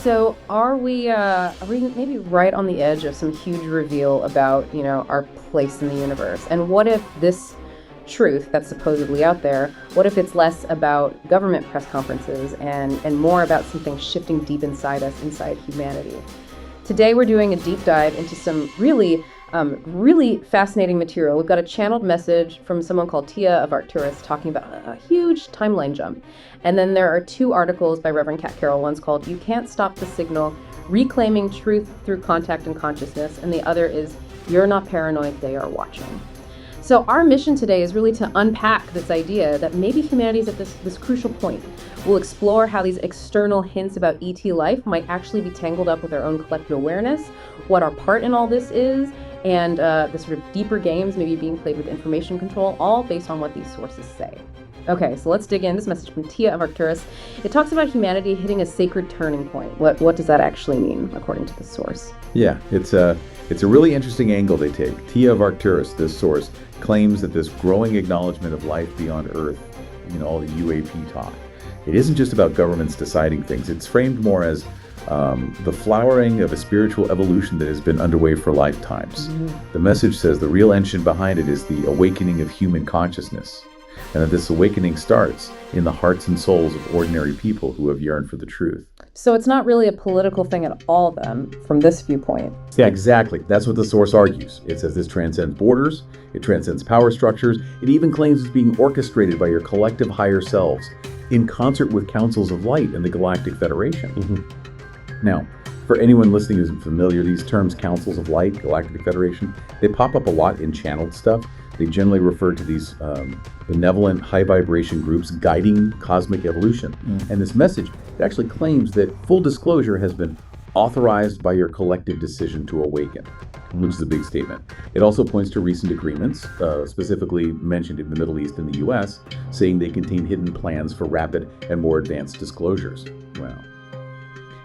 So are we maybe right on the edge of some huge reveal about, our place in the universe? And what if this truth that's supposedly out there, what if it's less about government press conferences and more about something shifting deep inside us, inside humanity? Today we're doing a deep dive into some really fascinating material. We've got a channeled message from someone called Tia of Arcturus talking about a huge timeline jump. And then there are two articles by Reverend Cat Carroll. One's called You Can't Stop the Signal, Reclaiming Truth Through Contact and Consciousness. And the other is You're Not Paranoid, They Are Watching. So our mission today is really to unpack this idea that maybe humanity is at this crucial point. We'll explore how these external hints about ET life might actually be tangled up with our own collective awareness, what our part in all this is, and the sort of deeper games maybe being played with information control, all based on what these sources say. Okay, so let's dig in. This message from Tia of Arcturus. It talks about humanity hitting a sacred turning point. What does that actually mean, according to the source? Yeah, it's a really interesting angle they take. Tia of Arcturus, this source, claims that this growing acknowledgement of life beyond Earth, all the UAP talk, it isn't just about governments deciding things. It's framed more as the flowering of a spiritual evolution that has been underway for lifetimes. Mm-hmm. The message says the real engine behind it is the awakening of human consciousness, and that this awakening starts in the hearts and souls of ordinary people who have yearned for the truth. So it's not really a political thing at all then, from this viewpoint. Yeah, exactly. That's what the source argues. It says this transcends borders, it transcends power structures, it even claims it's being orchestrated by your collective higher selves, in concert with councils of light and the Galactic Federation. Mm-hmm. Now, for anyone listening who isn't familiar, these terms, councils of light, Galactic Federation, they pop up a lot in channeled stuff. They generally refer to these benevolent, high vibration groups guiding cosmic evolution. Mm. And this message actually claims that full disclosure has been authorized by your collective decision to awaken, which is a big statement. It also points to recent agreements, specifically mentioned in the Middle East and the US, saying they contain hidden plans for rapid and more advanced disclosures. Wow.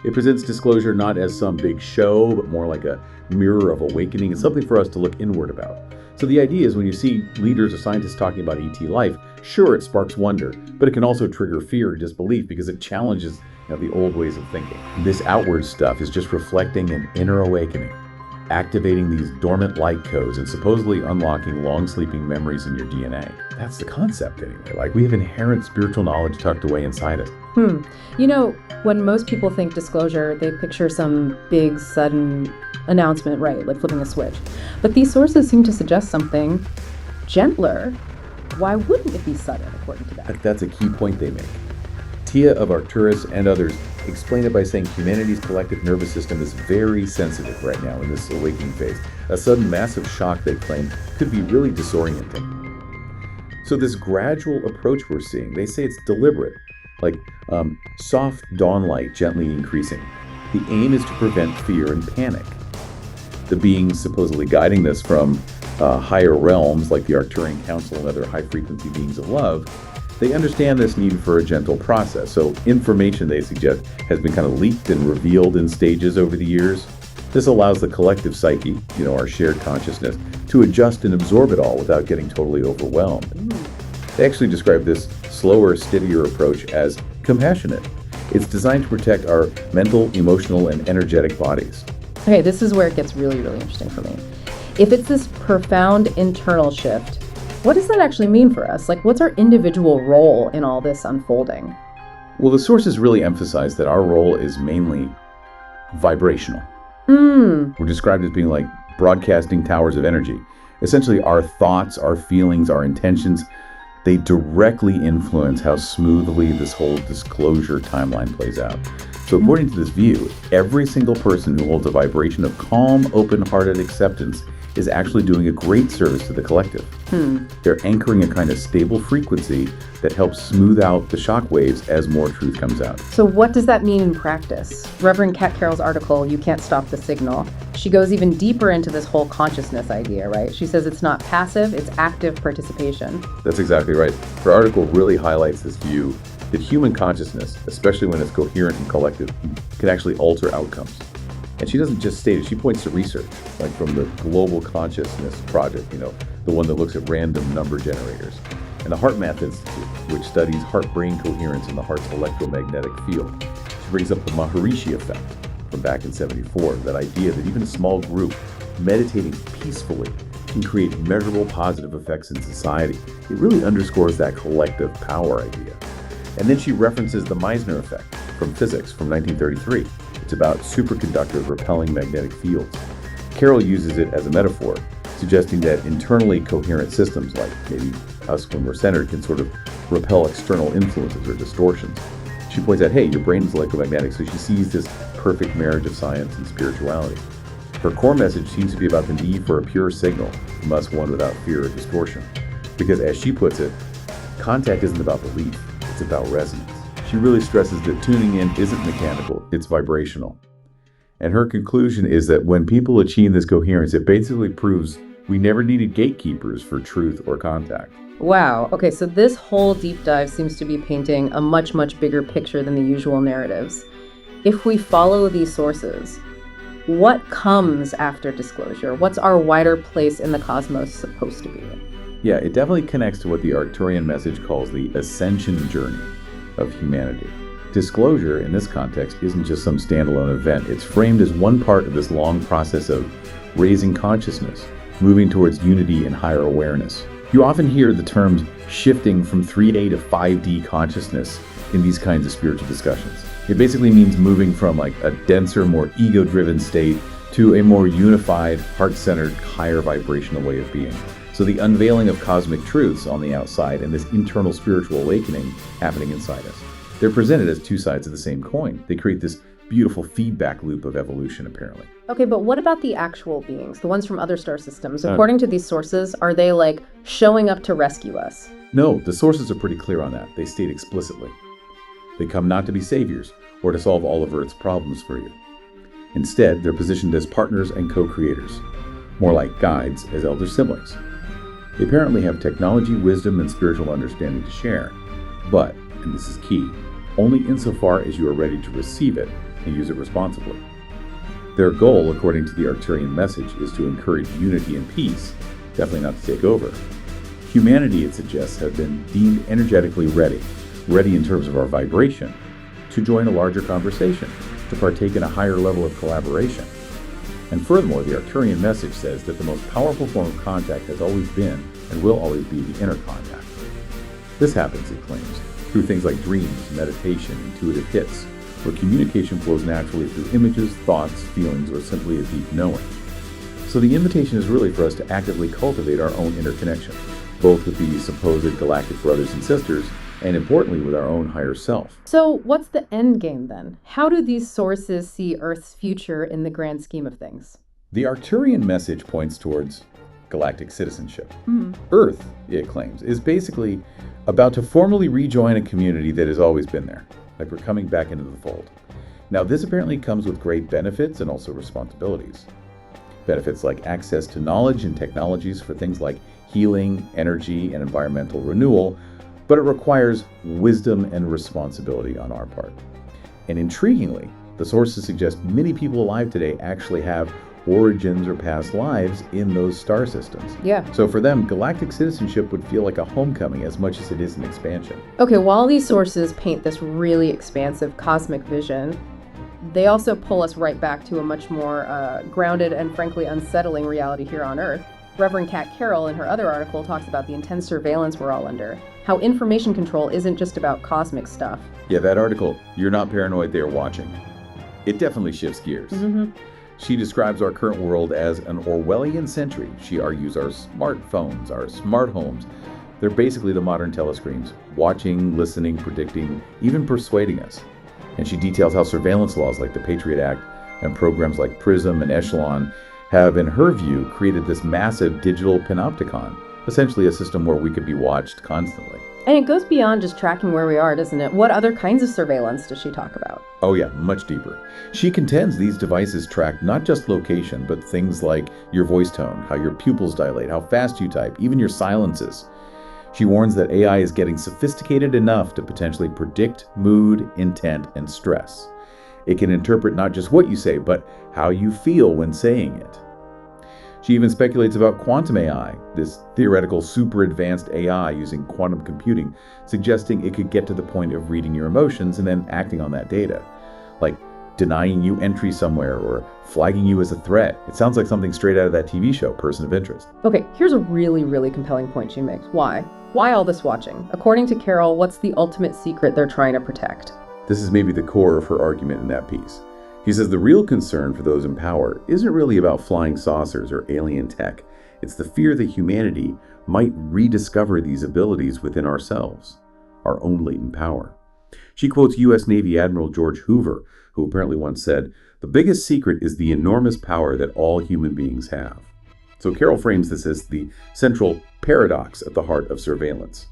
It presents disclosure not as some big show, but more like a mirror of awakening. It's something for us to look inward about. So the idea is when you see leaders or scientists talking about ET life, sure, it sparks wonder, but it can also trigger fear or disbelief because it challenges the old ways of thinking. This outward stuff is just reflecting an inner awakening, activating these dormant light codes and supposedly unlocking long-sleeping memories in your DNA. That's the concept anyway. Like, we have inherent spiritual knowledge tucked away inside us. When most people think disclosure, they picture some big, sudden announcement, right? Like flipping a switch. But these sources seem to suggest something gentler. Why wouldn't it be sudden, according to that? That's a key point they make. Tia of Arcturus and others explain it by saying humanity's collective nervous system is very sensitive right now in this awakening phase. A sudden massive shock, they claim, could be really disorienting. So this gradual approach we're seeing, they say it's deliberate, like soft dawn light gently increasing. The aim is to prevent fear and panic. The beings supposedly guiding this from higher realms like the Arcturian Council and other high-frequency beings of love, they understand this need for a gentle process. So information, they suggest, has been kind of leaked and revealed in stages over the years. This allows the collective psyche, our shared consciousness, to adjust and absorb it all without getting totally overwhelmed. They actually describe this slower, steadier approach as compassionate. It's designed to protect our mental, emotional, and energetic bodies. Okay, this is where it gets really, really interesting for me. If it's this profound internal shift, what does that actually mean for us? Like, what's our individual role in all this unfolding? Well, the sources really emphasize that our role is mainly vibrational. We're described as being like broadcasting towers of energy. Essentially, our thoughts, our feelings, our intentions, they directly influence how smoothly this whole disclosure timeline plays out. So according to this view, every single person who holds a vibration of calm, open-hearted acceptance is actually doing a great service to the collective. They're anchoring a kind of stable frequency that helps smooth out the shock waves as more truth comes out. So what does that mean in practice? Reverend Cat Carroll's article, You Can't Stop the Signal, she goes even deeper into this whole consciousness idea, right? She says it's not passive, it's active participation. That's exactly right. Her article really highlights this view that human consciousness, especially when it's coherent and collective, can actually alter outcomes. And she doesn't just state it, she points to research, like from the Global Consciousness Project, the one that looks at random number generators, and the HeartMath Institute, which studies heart-brain coherence in the heart's electromagnetic field. She She brings up the Maharishi effect from back in '74, that idea that even a small group meditating peacefully can create measurable positive effects in society. It really underscores that collective power idea. And then she references the Meissner effect from physics from 1933. It's about superconductors repelling magnetic fields. Carroll uses it as a metaphor, suggesting that internally coherent systems, like maybe us when we're centered, can sort of repel external influences or distortions. She points out, hey, your brain is electromagnetic, so she sees this perfect marriage of science and spirituality. Her core message seems to be about the need for a pure signal, thus one without fear or distortion. Because as she puts it, contact isn't about belief, it's about resonance. She really stresses that tuning in isn't mechanical, it's vibrational. And her conclusion is that when people achieve this coherence, it basically proves we never needed gatekeepers for truth or contact. Wow. Okay, so this whole deep dive seems to be painting a much, much bigger picture than the usual narratives. If we follow these sources, what comes after disclosure? What's our wider place in the cosmos supposed to be? Yeah, it definitely connects to what the Arcturian message calls the ascension journey of humanity. Disclosure, in this context, isn't just some standalone event. It's framed as one part of this long process of raising consciousness, moving towards unity and higher awareness. You often hear the terms shifting from 3D to 5D consciousness in these kinds of spiritual discussions. It basically means moving from like a denser, more ego-driven state to a more unified, heart-centered, higher vibrational way of being. So the unveiling of cosmic truths on the outside and this internal spiritual awakening happening inside us. They're presented as two sides of the same coin. They create this beautiful feedback loop of evolution, apparently. Okay, but what about the actual beings, the ones from other star systems? According to these sources, are they like showing up to rescue us? No, the sources are pretty clear on that. They state explicitly. They come not to be saviors or to solve all of Earth's problems for you. Instead, they're positioned as partners and co-creators, more like guides as elder siblings. They apparently have technology, wisdom, and spiritual understanding to share, but, and this is key, only insofar as you are ready to receive it and use it responsibly. Their goal, according to the Arcturian message, is to encourage unity and peace, definitely not to take over. Humanity, it suggests, have been deemed energetically ready in terms of our vibration, to join a larger conversation, to partake in a higher level of collaboration. And furthermore, the Arcturian message says that the most powerful form of contact has always been and will always be the inner contact. This happens, it claims, through things like dreams, meditation, intuitive hits, where communication flows naturally through images, thoughts, feelings, or simply a deep knowing. So the invitation is really for us to actively cultivate our own interconnection, both with the supposed galactic brothers and sisters, and importantly with our own higher self. So what's the end game then? How do these sources see Earth's future in the grand scheme of things? The Arcturian message points towards galactic citizenship. Earth, it claims, is basically about to formally rejoin a community that has always been there, like we're coming back into the fold. Now, this apparently comes with great benefits and also responsibilities. Benefits like access to knowledge and technologies for things like healing, energy, and environmental renewal, but it requires wisdom and responsibility on our part. And intriguingly, the sources suggest many people alive today actually have origins or past lives in those star systems. Yeah. So for them, galactic citizenship would feel like a homecoming as much as it is an expansion. Okay, while these sources paint this really expansive cosmic vision, they also pull us right back to a much more grounded and frankly unsettling reality here on Earth. Reverend Cat Carroll, in her other article, talks about the intense surveillance we're all under, how information control isn't just about cosmic stuff. Yeah, that article, You're Not Paranoid, They're Watching. It definitely shifts gears. She describes our current world as an Orwellian century. She argues our smartphones, our smart homes, they're basically the modern telescreens, watching, listening, predicting, even persuading us. And she details how surveillance laws like the Patriot Act and programs like PRISM and Echelon have, in her view, created this massive digital panopticon, essentially a system where we could be watched constantly. And it goes beyond just tracking where we are, doesn't it? What other kinds of surveillance does she talk about? Oh yeah, much deeper. She contends these devices track not just location, but things like your voice tone, how your pupils dilate, how fast you type, even your silences. She warns that AI is getting sophisticated enough to potentially predict mood, intent, and stress. It can interpret not just what you say, but how you feel when saying it. She even speculates about quantum AI, this theoretical super advanced AI using quantum computing, suggesting it could get to the point of reading your emotions and then acting on that data. like denying you entry somewhere or flagging you as a threat. It sounds like something straight out of that TV show, Person of Interest. Okay, here's a really, really compelling point she makes. Why? Why all this watching? According to Carroll, what's the ultimate secret they're trying to protect? This is maybe the core of her argument in that piece. He says the real concern for those in power isn't really about flying saucers or alien tech. It's the fear that humanity might rediscover these abilities within ourselves, our own latent power. She quotes U.S. Navy Admiral George Hoover, who apparently once said, "The biggest secret is the enormous power that all human beings have." So Carroll frames this as the central paradox at the heart of surveillance.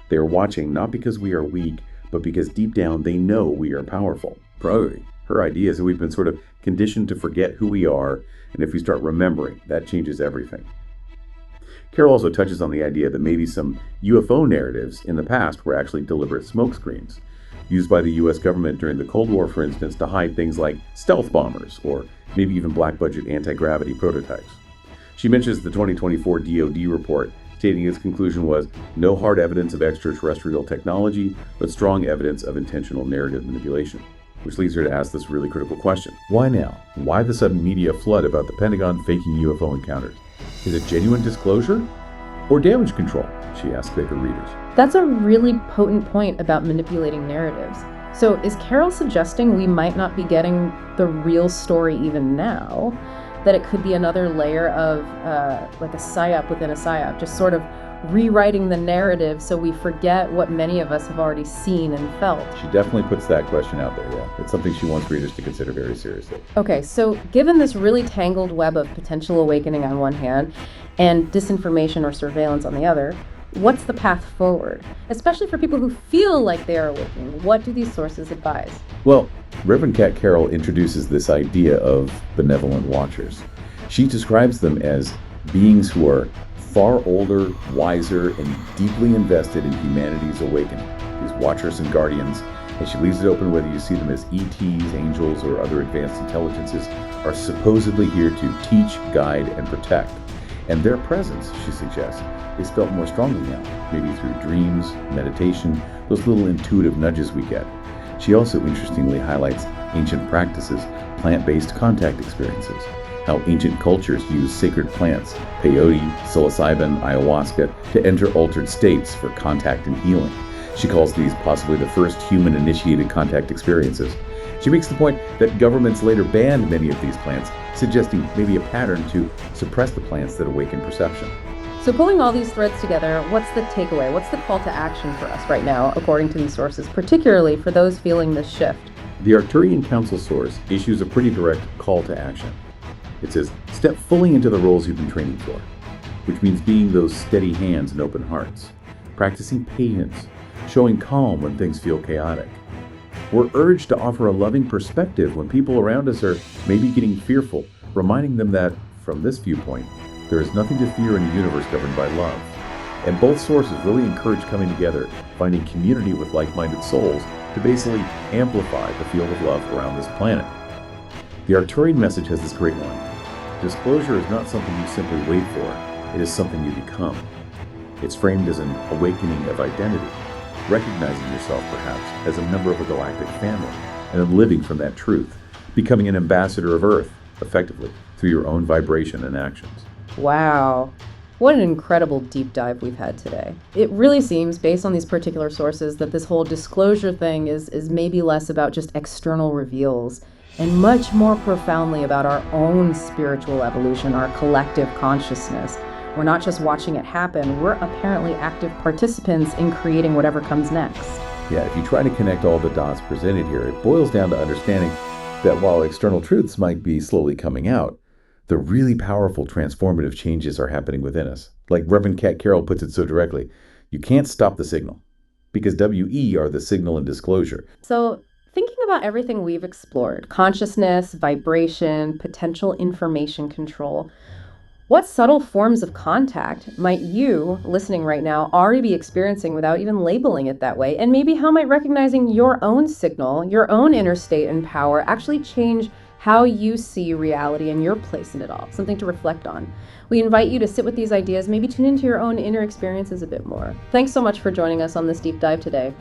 They are watching not because we are weak, but because deep down they know we are powerful. Probably. Her idea is that we've been sort of conditioned to forget who we are, and if we start remembering, that changes everything. Carroll also touches on the idea that maybe some UFO narratives in the past were actually deliberate smokescreens, used by the US government during the Cold War, for instance, to hide things like stealth bombers, or maybe even black-budget anti-gravity prototypes. She mentions the 2024 DoD report, stating its conclusion was no hard evidence of extraterrestrial technology, but strong evidence of intentional narrative manipulation. Which leads her to ask this really critical question. Why now? Why the sudden media flood about the Pentagon faking UFO encounters? Is it genuine disclosure or damage control? She asks her readers. That's a really potent point about manipulating narratives. So is Carroll suggesting we might not be getting the real story even now? That it could be another layer of like a psyop within a psyop, just sort of rewriting the narrative so we forget what many of us have already seen and felt? She definitely puts that question out there, yeah. It's something she wants readers to consider very seriously. Okay, so given this really tangled web of potential awakening on one hand and disinformation or surveillance on the other, what's the path forward? Especially for people who feel like they are awakening, what do these sources advise? Well, Reverend Cat Carroll introduces this idea of benevolent watchers. She describes them as beings who are far older, wiser, and deeply invested in humanity's awakening. These watchers and guardians, and she leaves it open whether you see them as ETs, angels, or other advanced intelligences, are supposedly here to teach, guide, and protect. And their presence, she suggests, is felt more strongly now, maybe through dreams, meditation, those little intuitive nudges we get. She also interestingly highlights ancient practices, plant-based contact experiences, how ancient cultures use sacred plants, peyote, psilocybin, ayahuasca, to enter altered states for contact and healing. She calls these possibly the first human-initiated contact experiences. She makes the point that governments later banned many of these plants, suggesting maybe a pattern to suppress the plants that awaken perception. So pulling all these threads together, what's the takeaway? What's the call to action for us right now, according to these sources, particularly for those feeling this shift? The Arcturian Council source issues a pretty direct call to action. It says, step fully into the roles you've been training for, which means being those steady hands and open hearts, practicing patience, showing calm when things feel chaotic. We're urged to offer a loving perspective when people around us are maybe getting fearful, reminding them that, from this viewpoint, there is nothing to fear in a universe governed by love. And both sources really encourage coming together, finding community with like-minded souls to basically amplify the field of love around this planet. The Arcturian message has this great line. Disclosure is not something you simply wait for, it is something you become. It's framed as an awakening of identity, recognizing yourself perhaps as a member of a galactic family, and then living from that truth, becoming an ambassador of Earth, effectively, through your own vibration and actions. Wow. What an incredible deep dive we've had today. It really seems, based on these particular sources, that this whole disclosure thing is maybe less about just external reveals and much more profoundly about our own spiritual evolution, our collective consciousness. We're not just watching it happen, we're apparently active participants in creating whatever comes next. Yeah, if you try to connect all the dots presented here, it boils down to understanding that while external truths might be slowly coming out, the really powerful transformative changes are happening within us. Like Reverend Cat Carroll puts it so directly, you can't stop the signal, because WE are the signal and disclosure. So, thinking about everything we've explored, consciousness, vibration, potential information control, what subtle forms of contact might you, listening right now, already be experiencing without even labeling it that way? And maybe how might recognizing your own signal, your own inner state and power actually change how you see reality and your place in it all? Something to reflect on. We invite you to sit with these ideas, maybe tune into your own inner experiences a bit more. Thanks so much for joining us on this deep dive today.